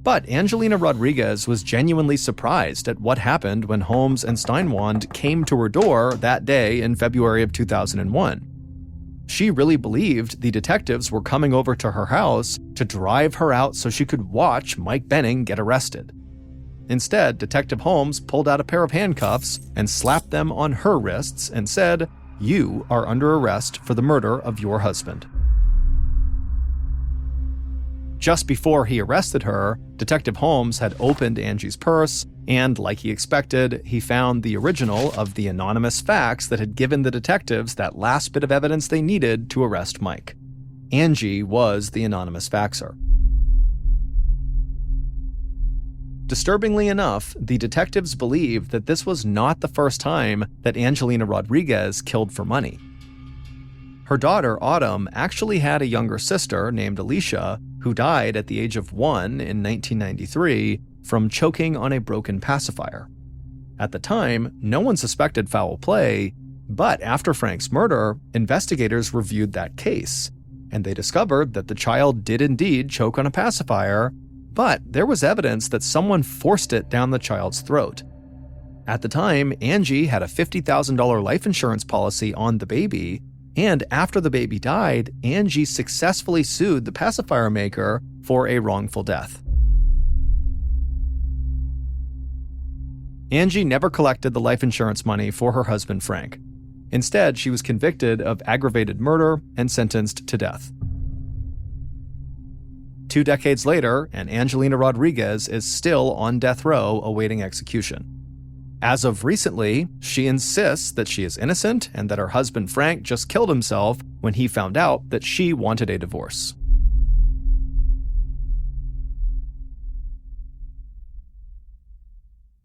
But Angelina Rodriguez was genuinely surprised at what happened when Holmes and Steinwand came to her door that day in February of 2001. She really believed the detectives were coming over to her house to drive her out so she could watch Mike Benning get arrested. Instead, Detective Holmes pulled out a pair of handcuffs and slapped them on her wrists and said, "You are under arrest for the murder of your husband." Just before he arrested her, Detective Holmes had opened Angie's purse, and like he expected, he found the original of the anonymous fax that had given the detectives that last bit of evidence they needed to arrest Mike. Angie was the anonymous faxer. Disturbingly enough, the detectives believed that this was not the first time that Angelina Rodriguez killed for money. Her daughter, Autumn, actually had a younger sister named Alicia, who died at the age of 1 in 1993 from choking on a broken pacifier. At the time, no one suspected foul play, but after Frank's murder, investigators reviewed that case, and they discovered that the child did indeed choke on a pacifier, but there was evidence that someone forced it down the child's throat. At the time, Angie had a $50,000 life insurance policy on the baby, and after the baby died, Angie successfully sued the pacifier maker for a wrongful death. Angie never collected the life insurance money for her husband Frank. Instead, she was convicted of aggravated murder and sentenced to death. 2 decades later, and Angelina Rodriguez is still on death row awaiting execution. As of recently, she insists that she is innocent and that her husband Frank just killed himself when he found out that she wanted a divorce.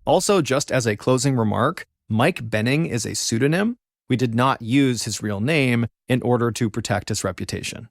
Also, just as a closing remark, Mike Benning is a pseudonym. We did not use his real name in order to protect his reputation.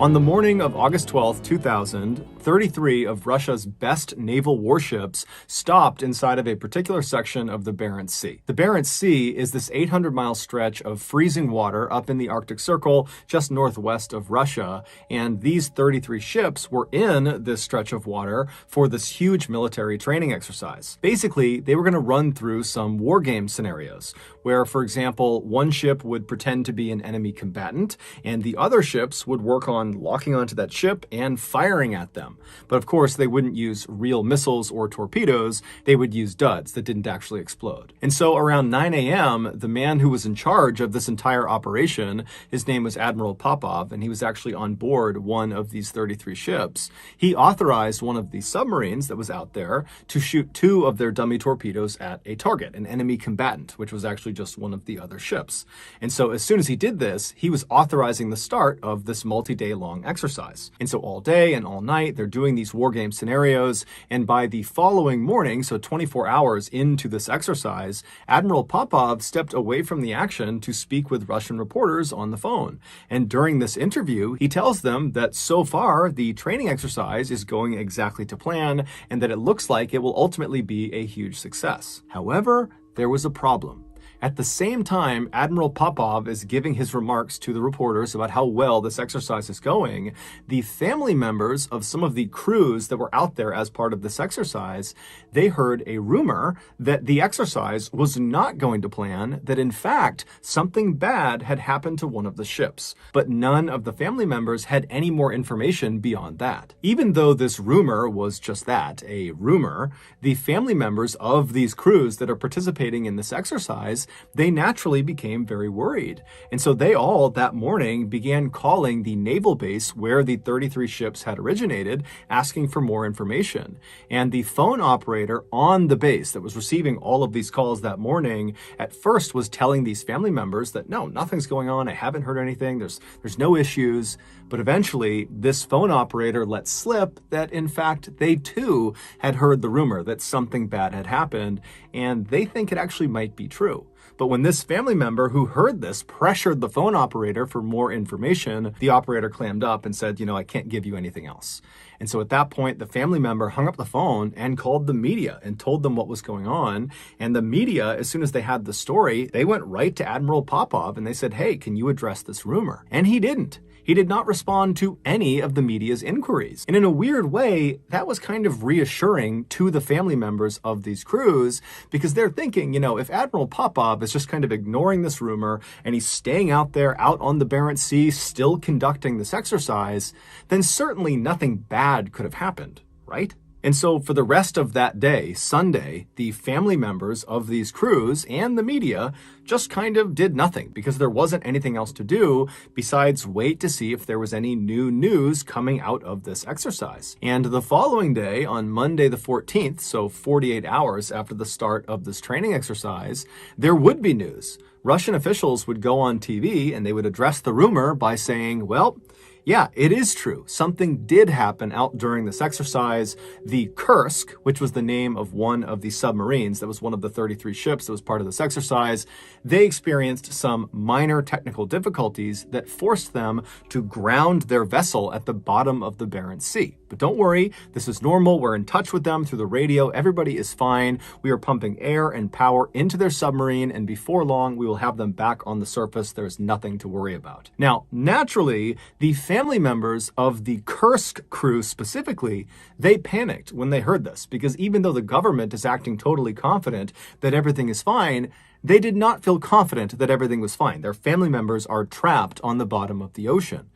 On the morning of August 12, 2000, 33 of Russia's best naval warships stopped inside of a particular section of the Barents Sea. The Barents Sea is this 800-mile stretch of freezing water up in the Arctic Circle just northwest of Russia, and these 33 ships were in this stretch of water for this huge military training exercise. Basically, they were going to run through some war game scenarios where, for example, one ship would pretend to be an enemy combatant and the other ships would work on locking onto that ship and firing at them. But of course, they wouldn't use real missiles or torpedoes. They would use duds that didn't actually explode. And so around 9 a.m., the man who was in charge of this entire operation, his name was Admiral Popov, and he was actually on board one of these 33 ships. He authorized one of the submarines that was out there to shoot 2 of their dummy torpedoes at a target, an enemy combatant, which was actually just one of the other ships. And so as soon as he did this, he was authorizing the start of this multi-day long exercise. And so all day and all night, they're doing these war game scenarios. And by the following morning, so 24 hours into this exercise, Admiral Popov stepped away from the action to speak with Russian reporters on the phone. And during this interview, he tells them that so far, the training exercise is going exactly to plan and that it looks like it will ultimately be a huge success. However, there was a problem. At the same time, Admiral Popov is giving his remarks to the reporters about how well this exercise is going, the family members of some of the crews that were out there as part of this exercise, they heard a rumor that the exercise was not going to plan, that in fact, something bad had happened to one of the ships. But none of the family members had any more information beyond that. Even though this rumor was just that, a rumor, the family members of these crews that are participating in this exercise, they naturally became very worried. And so they all that morning began calling the naval base where the 33 ships had originated, asking for more information. And the phone operator on the base that was receiving all of these calls that morning at first was telling these family members that no, nothing's going on. I haven't heard anything. There's no issues. But eventually this phone operator let slip that in fact they too had heard the rumor that something bad had happened, and they think it actually might be true. But when this family member who heard this pressured the phone operator for more information, the operator clammed up and said, I can't give you anything else. And so at that point, the family member hung up the phone and called the media and told them what was going on. And the media, as soon as they had the story, they went right to Admiral Popov and they said, hey, can you address this rumor? And he didn't. He did not respond to any of the media's inquiries. And in a weird way, that was kind of reassuring to the family members of these crews because they're thinking, if Admiral Popov is just kind of ignoring this rumor and he's staying out there, out on the Barents Sea, still conducting this exercise, then certainly nothing bad could have happened, right? And so for the rest of that day, Sunday, the family members of these crews and the media just kind of did nothing because there wasn't anything else to do besides wait to see if there was any new news coming out of this exercise. And the following day, on Monday the 14th, so 48 hours after the start of this training exercise, there would be news. Russian officials would go on TV and they would address the rumor by saying, well, yeah, it is true. Something did happen out during this exercise. The Kursk, which was the name of one of the submarines, that was one of the 33 ships that was part of this exercise, they experienced some minor technical difficulties that forced them to ground their vessel at the bottom of the Barents Sea. But don't worry, this is normal. We're in touch with them through the radio. Everybody is fine. We are pumping air and power into their submarine, and before long, we will have them back on the surface. There's nothing to worry about. Now, naturally, the family members of the Kursk crew specifically, they panicked when they heard this because even though the government is acting totally confident that everything is fine, they did not feel confident that everything was fine. Their family members are trapped on the bottom of the ocean.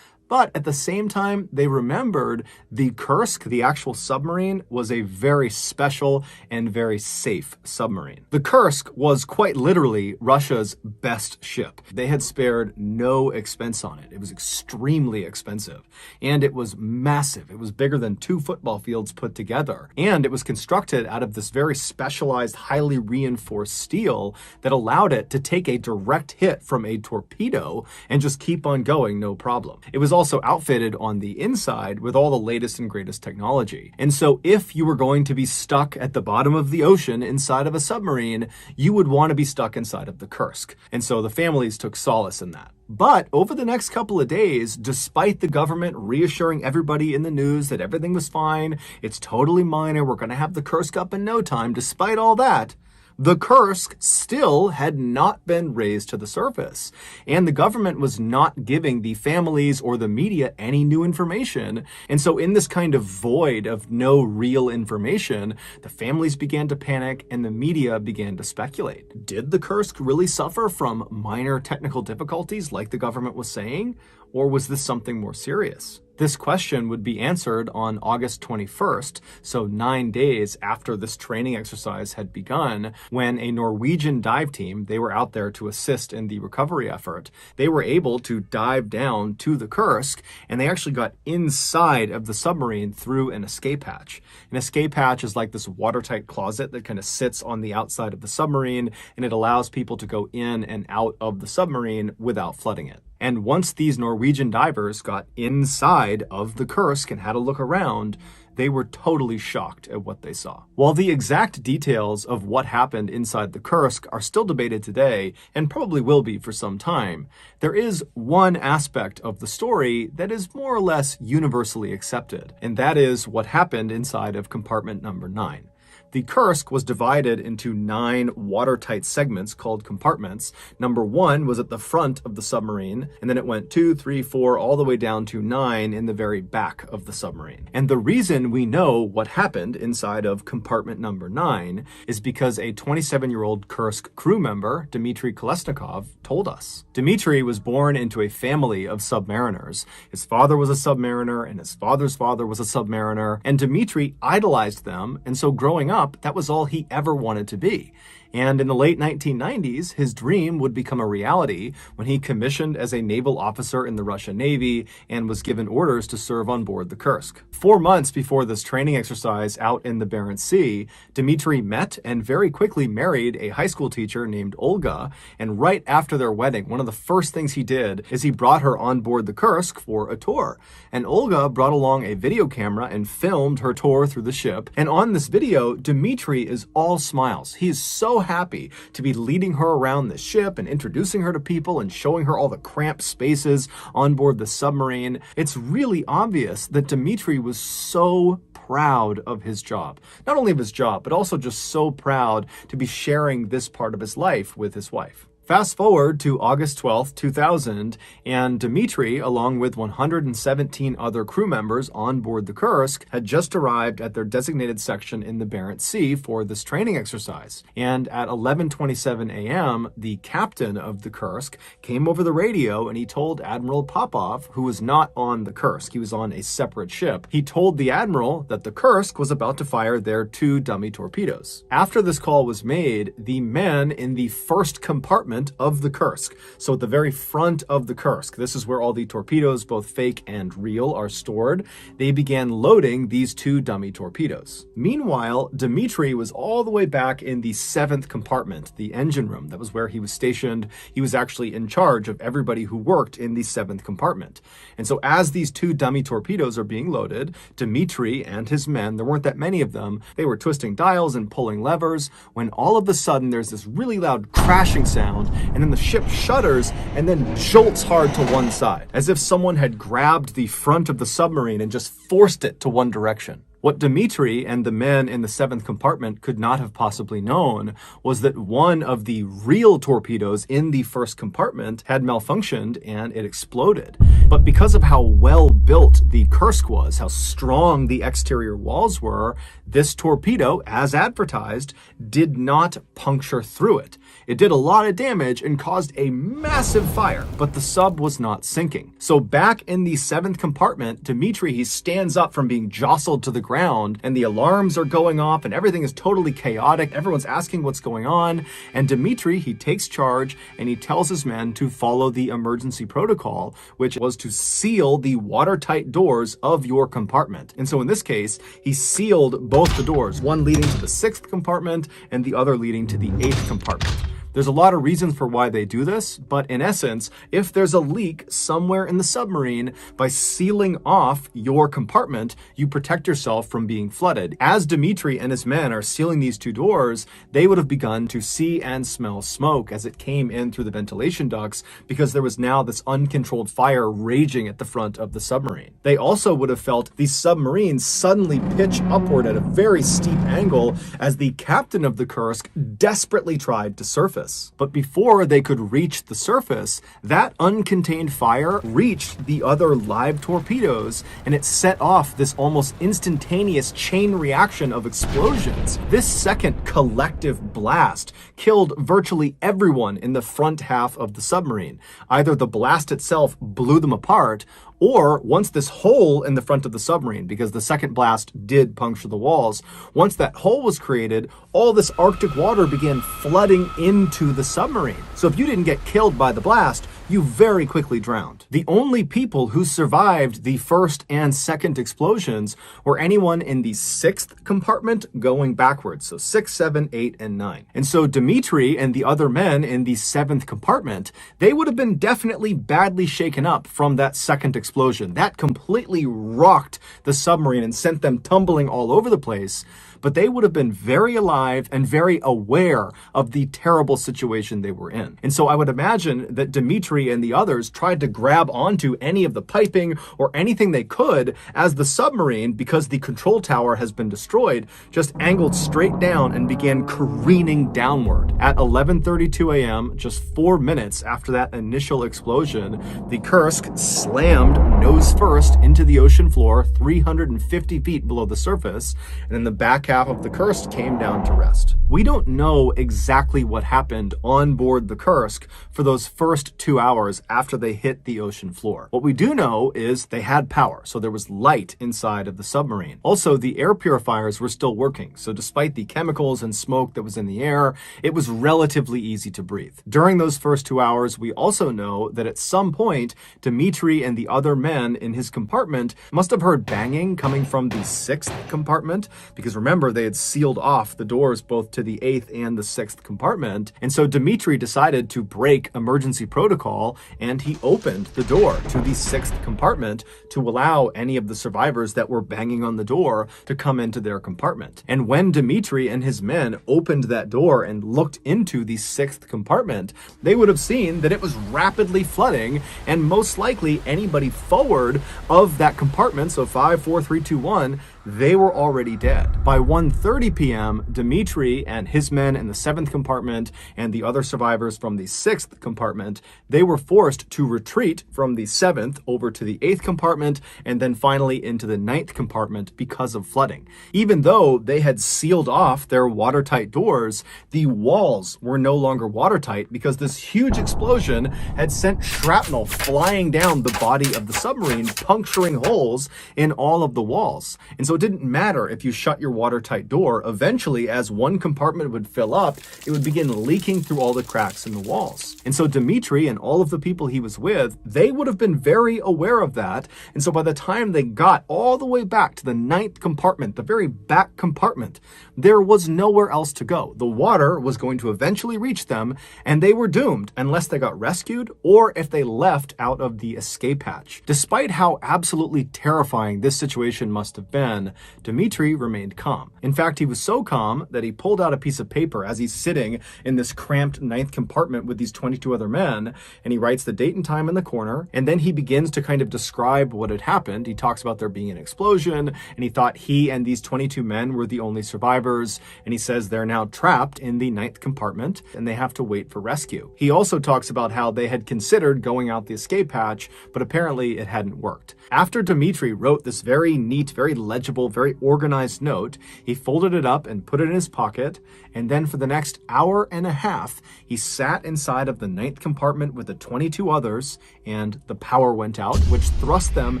But at the same time, they remembered the Kursk, the actual submarine, was a very special and very safe submarine. The Kursk was quite literally Russia's best ship. They had spared no expense on it. It was extremely expensive. And it was massive. It was bigger than 2 football fields put together. And it was constructed out of this very specialized, highly reinforced steel that allowed it to take a direct hit from a torpedo and just keep on going, no problem. It was also outfitted on the inside with all the latest and greatest technology. And so if you were going to be stuck at the bottom of the ocean inside of a submarine, you would want to be stuck inside of the Kursk. And so the families took solace in that. But over the next couple of days, despite the government reassuring everybody in the news that everything was fine, it's totally minor, we're going to have the Kursk up in no time, despite all that, the Kursk still had not been raised to the surface, and the government was not giving the families or the media any new information. And so in this kind of void of no real information, the families began to panic and the media began to speculate. Did the Kursk really suffer from minor technical difficulties like the government was saying, or was this something more serious? This question would be answered on August 21st, so 9 days after this training exercise had begun, when a Norwegian dive team, they were out there to assist in the recovery effort, they were able to dive down to the Kursk, and they actually got inside of the submarine through an escape hatch. An escape hatch is like this watertight closet that kind of sits on the outside of the submarine, and it allows people to go in and out of the submarine without flooding it. And once these Norwegian divers got inside of the Kursk and had a look around, they were totally shocked at what they saw. While the exact details of what happened inside the Kursk are still debated today, and probably will be for some time, there is one aspect of the story that is more or less universally accepted, and that is what happened inside of compartment number 9. The Kursk was divided into 9 watertight segments called compartments. Number 1 was at the front of the submarine, and then it went 2, 3, 4, all the way down to 9 in the very back of the submarine. And the reason we know what happened inside of compartment number 9 is because a 27-year-old Kursk crew member, Dmitry Kolesnikov, told us. Dmitry was born into a family of submariners. His father was a submariner, and his father's father was a submariner, and Dmitry idolized them, and so growing up, that was all he ever wanted to be. And in the late 1990s, his dream would become a reality when he commissioned as a naval officer in the Russian Navy and was given orders to serve on board the Kursk. 4 months before this training exercise out in the Barents Sea, Dmitry met and very quickly married a high school teacher named Olga, and right after their wedding, one of the first things he did is he brought her on board the Kursk for a tour. And Olga brought along a video camera and filmed her tour through the ship, and on this video, Dmitry is all smiles. He is so happy to be leading her around the ship and introducing her to people and showing her all the cramped spaces on board the submarine. It's really obvious that Dmitry was so proud of his job. Not only of his job, but also just so proud to be sharing this part of his life with his wife. Fast forward to August 12th, 2000, and Dmitry, along with 117 other crew members on board the Kursk, had just arrived at their designated section in the Barents Sea for this training exercise. And at 11:27 a.m., the captain of the Kursk came over the radio and he told Admiral Popov, who was not on the Kursk, he was on a separate ship, he told the Admiral that the Kursk was about to fire their 2 dummy torpedoes. After this call was made, the men in the first compartment of the Kursk, so at the very front of the Kursk, this is where all the torpedoes, both fake and real, are stored, they began loading these 2 dummy torpedoes. Meanwhile, Dmitry was all the way back in the 7th compartment, the engine room. That was where he was stationed. He was actually in charge of everybody who worked in the 7th compartment. And so as these 2 dummy torpedoes are being loaded, Dmitry and his men, there weren't that many of them, they were twisting dials and pulling levers, when all of a sudden there's this really loud crashing sound, and then the ship shudders and then jolts hard to one side, as if someone had grabbed the front of the submarine and just forced it to one direction. What Dmitry and the men in the 7th compartment could not have possibly known was that one of the real torpedoes in the first compartment had malfunctioned and it exploded. But because of how well built the Kursk was, how strong the exterior walls were, this torpedo, as advertised, did not puncture through it. It did a lot of damage and caused a massive fire, but the sub was not sinking. So back in the 7th compartment, Dmitry, he stands up from being jostled to the ground, and the alarms are going off and everything is totally chaotic. Everyone's asking what's going on, and Dmitry, he takes charge and he tells his men to follow the emergency protocol, which was to seal the watertight doors of your compartment. And so in this case, he sealed both the doors, one leading to the 6th compartment and the other leading to the 8th compartment. There's a lot of reasons for why they do this, but in essence, if there's a leak somewhere in the submarine, by sealing off your compartment, you protect yourself from being flooded. As Dmitri and his men are sealing these two doors, they would have begun to see and smell smoke as it came in through the ventilation ducts, because there was now this uncontrolled fire raging at the front of the submarine. They also would have felt the submarine suddenly pitch upward at a very steep angle as the captain of the Kursk desperately tried to surface. But before they could reach the surface, that uncontained fire reached the other live torpedoes, and it set off this almost instantaneous chain reaction of explosions. This second collective blast killed virtually everyone in the front half of the submarine. Either the blast itself blew them apart, or once this hole in the front of the submarine, because the second blast did puncture the walls, once that hole was created, all this Arctic water began flooding into the submarine. So if you didn't get killed by the blast, you very quickly drowned. The only people who survived the first and second explosions were anyone in the 6th compartment going backwards. So 6, 7, 8, and 9. And so Dmitri and the other men in the 7th compartment, they would have been definitely badly shaken up from that second explosion. That completely rocked the submarine and sent them tumbling all over the place. But they would have been very alive and very aware of the terrible situation they were in. And so I would imagine that Dmitri and the others tried to grab onto any of the piping or anything they could as the submarine, because the control tower has been destroyed, just angled straight down and began careening downward. At 11:32 a.m., just 4 minutes after that initial explosion, the Kursk slammed nose first into the ocean floor 350 feet below the surface, and in the back half of the Kursk came down to rest. We don't know exactly what happened on board the Kursk for those first 2 hours after they hit the ocean floor. What we do know is they had power, so there was light inside of the submarine. Also, the air purifiers were still working, so despite the chemicals and smoke that was in the air, it was relatively easy to breathe. During those first 2 hours, we also know that at some point, Dmitri and the other men in his compartment must have heard banging coming from the 6th compartment, because remember, they had sealed off the doors both to the 8th and the 6th compartment. And so Dmitri decided to break emergency protocol, and he opened the door to the 6th compartment to allow any of the survivors that were banging on the door to come into their compartment. And when Dmitri and his men opened that door and looked into the 6th compartment, they would have seen that it was rapidly flooding, and most likely anybody forward of that compartment, so 5, 4, 3, 2, 1, they were already dead. By 1:30 p.m., Dmitri and his men in the 7th compartment and the other survivors from the 6th compartment, they were forced to retreat from the 7th over to the 8th compartment and then finally into the 9th compartment because of flooding. Even though they had sealed off their watertight doors, the walls were no longer watertight because this huge explosion had sent shrapnel flying down the body of the submarine, puncturing holes in all of the walls. And so it didn't matter if you shut your watertight door. Eventually, as one compartment would fill up, it would begin leaking through all the cracks in the walls. And so Dmitri and all of the people he was with, they would have been very aware of that. And so by the time they got all the way back to the 9th compartment, the very back compartment, there was nowhere else to go. The water was going to eventually reach them, and they were doomed unless they got rescued or if they left out of the escape hatch. Despite how absolutely terrifying this situation must have been, Dmitri remained calm. In fact, he was so calm that he pulled out a piece of paper as he's sitting in this cramped 9th compartment with these 22 other men, and he writes the date and time in the corner, and then he begins to kind of describe what had happened. He talks about there being an explosion, and he thought he and these 22 men were the only survivors, and he says they're now trapped in the 9th compartment, and they have to wait for rescue. He also talks about how they had considered going out the escape hatch, but apparently it hadn't worked. After Dmitri wrote this very neat, very legible, very organized note, he folded it up and put it in his pocket, and then for the next hour and a half, he sat inside of the 9th compartment with the 22 others, and the power went out, which thrust them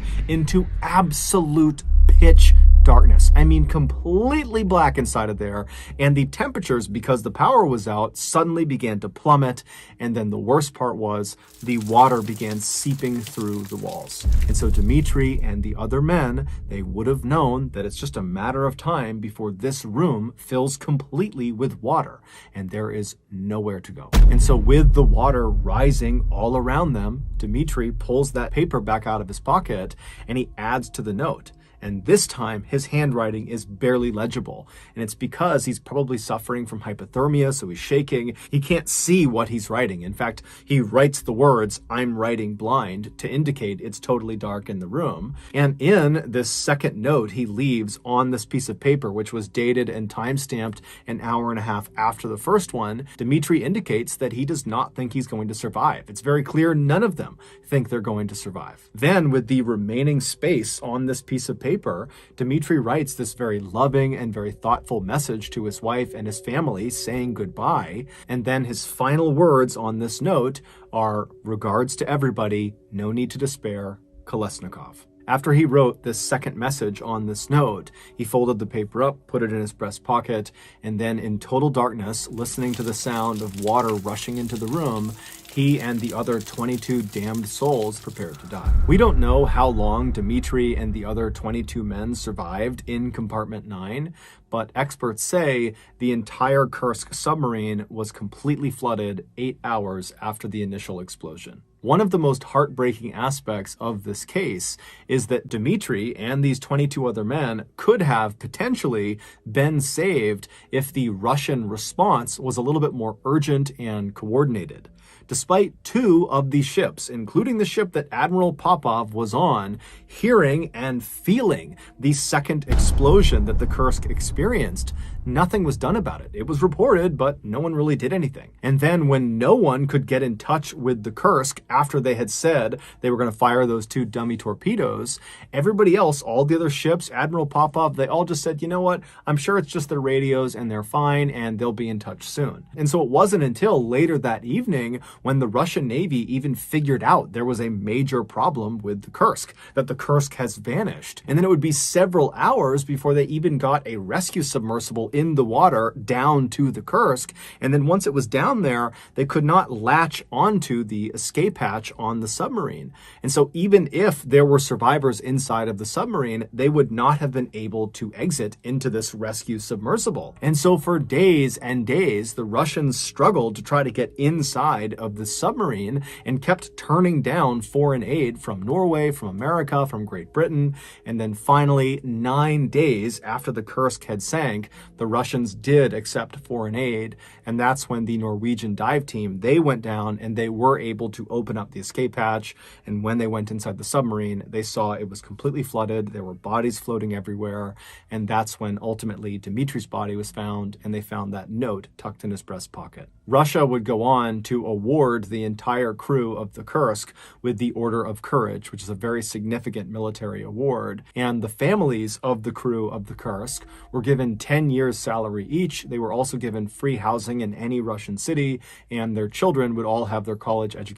into absolute pitch darkness. I mean, completely black inside of there. And the temperatures, because the power was out, suddenly began to plummet. And then the worst part was the water began seeping through the walls. And so Dmitri and the other men, they would have known that it's just a matter of time before this room fills completely with water, and there is nowhere to go. And so with the water rising all around them, Dmitri pulls that paper back out of his pocket and he adds to the note. And this time, his handwriting is barely legible. And it's because he's probably suffering from hypothermia, so he's shaking. He can't see what he's writing. In fact, he writes the words, "I'm writing blind," to indicate it's totally dark in the room. And in this second note he leaves on this piece of paper, which was dated and time-stamped an hour and a half after the first one, Dmitri indicates that he does not think he's going to survive. It's very clear none of them think they're going to survive. Then, with the remaining space on this piece of paper, Dmitri writes this very loving and very thoughtful message to his wife and his family saying goodbye. And then his final words on this note are, "Regards to everybody, no need to despair, Kolesnikov." After he wrote this second message on this note, he folded the paper up, put it in his breast pocket, and then in total darkness, listening to the sound of water rushing into the room, he and the other 22 damned souls prepared to die. We don't know how long Dmitri and the other 22 men survived in compartment 9, but experts say the entire Kursk submarine was completely flooded 8 hours after the initial explosion. One of the most heartbreaking aspects of this case is that Dmitri and these 22 other men could have potentially been saved if the Russian response was a little bit more urgent and coordinated. Despite 2 of these ships, including the ship that Admiral Popov was on, hearing and feeling the second explosion that the Kursk experienced, nothing was done about it. It was reported, but no one really did anything. And then when no one could get in touch with the Kursk after they had said they were going to fire those 2 dummy torpedoes, everybody else, all the other ships, Admiral Popov, they all just said, you know what, I'm sure it's just their radios and they're fine and they'll be in touch soon. And so it wasn't until later that evening when the Russian Navy even figured out there was a major problem with the Kursk, that the Kursk has vanished. And then it would be several hours before they even got a rescue submersible in the water down to the Kursk. And then once it was down there, they could not latch onto the escape hatch on the submarine. And so even if there were survivors inside of the submarine, they would not have been able to exit into this rescue submersible. And so for days and days, the Russians struggled to try to get inside of the submarine and kept turning down foreign aid from Norway, from America, from Great Britain. And then finally, 9 days after the Kursk had sank, the Russians did accept foreign aid. And that's when the Norwegian dive team, they went down and they were able to open up the escape hatch. And when they went inside the submarine, they saw it was completely flooded. There were bodies floating everywhere. And that's when ultimately Dmitri's body was found, and they found that note tucked in his breast pocket. Russia would go on to award the entire crew of the Kursk with the Order of Courage, which is a very significant military award. And the families of the crew of the Kursk were given 10 years salary each. They were also given free housing in any Russian city, and their children would all have their college education